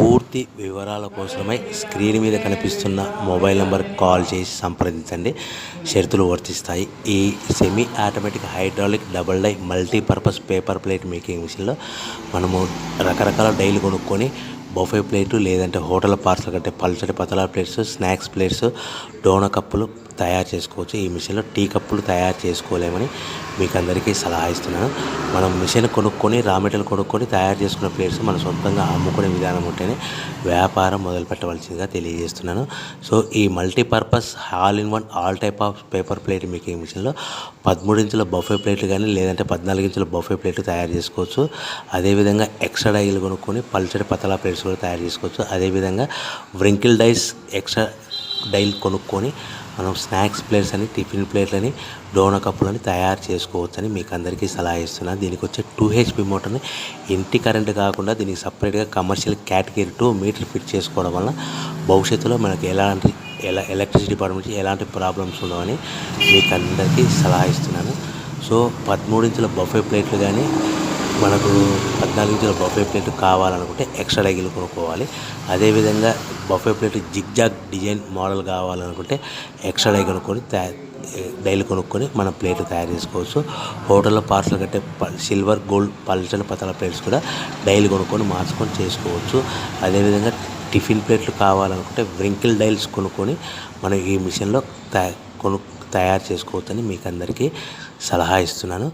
పూర్తి వివరాల కోసమై స్క్రీన్ మీద కనిపిస్తున్న మొబైల్ నంబర్కి కాల్ చేసి సంప్రదించండి. షరతులు వర్తిస్తాయి. ఈ semi automatic hydraulic double die multipurpose paper plate making మిషన్లో మనము రకరకాల డైలు కొనుక్కొని బఫే ప్లేటు లేదంటే హోటల్ పార్సల్ కంటే పల్చటి పతలా ప్లేట్స్, స్నాక్స్ ప్లేట్స్, డోనా కప్పులు తయారు చేసుకోవచ్చు. ఈ మిషన్లో టీ కప్పులు తయారు చేసుకోలేమని మీకు అందరికీ సలహా ఇస్తున్నాను. మనం మిషన్ కొనుక్కొని రా మెటీరియల్ కొనుక్కొని తయారు చేసుకున్న ప్లేట్స్ మనం సొంతంగా అమ్ముకునే విధానం ఉంటేనే వ్యాపారం మొదలు పెట్టవలసిందిగా తెలియజేస్తున్నాను. సో ఈ multipurpose all in one all type of paper plate making మిషన్లో 13 ఇంచుల బఫే ప్లేట్లు కానీ లేదంటే 14 ఇంచుల బఫే ప్లేట్లు తయారు చేసుకోవచ్చు. అదేవిధంగా ఎక్స్ట్రా డైలు కొనుక్కొని పల్చటి పతలా ప్లేట్స్ కూడా తయారు చేసుకోవచ్చు. అదేవిధంగా వ్రింకిల్ డైస్ ఎక్స్ట్రా డైలు కొనుక్కొని మనం స్నాక్స్ ప్లేట్స్ అని, టిఫిన్ ప్లేట్లని, డోనా కప్పులని తయారు చేసుకోవచ్చని మీకు అందరికీ సలహా ఇస్తున్నాను. దీనికి వచ్చే 2 HP మోటార్ని ఇంటి కరెంట్ కాకుండా దీనికి సపరేట్గా కమర్షియల్ కేటగిరీ 2 మీటర్ ఫిట్ చేసుకోవడం వల్ల భవిష్యత్తులో మనకి ఎలక్ట్రిసిటీ డిపార్ట్మెంట్ ఎలాంటి ప్రాబ్లమ్స్ ఉండవని మీకు అందరికీ సలహా ఇస్తున్నాను. సో 13 ఇంచుల బఫే ప్లేట్లు కానీ మనకు 14 ఇంచుల బఫే ప్లేట్ కావాలనుకుంటే ఎక్స్ట్రా డైలు కొనుక్కోవాలి. అదేవిధంగా buffet plate zigzag design model కావాలనుకుంటే ఎక్స్ట్రా డైలు కొనుక్కొని మనం ప్లేట్లు తయారు చేసుకోవచ్చు. హోటల్లో పార్సల్ కట్టే సిల్వర్, గోల్డ్, పల్చని పతల ప్లేట్స్ కూడా డైలు కొనుక్కొని మార్చుకొని చేసుకోవచ్చు. అదేవిధంగా టిఫిన్ ప్లేట్లు కావాలనుకుంటే వ్రింకిల్ డైల్స్ కొనుక్కొని మనం ఈ మిషన్లో తయారు చేసుకోవచ్చని మీకు అందరికీ సలహా ఇస్తున్నాను.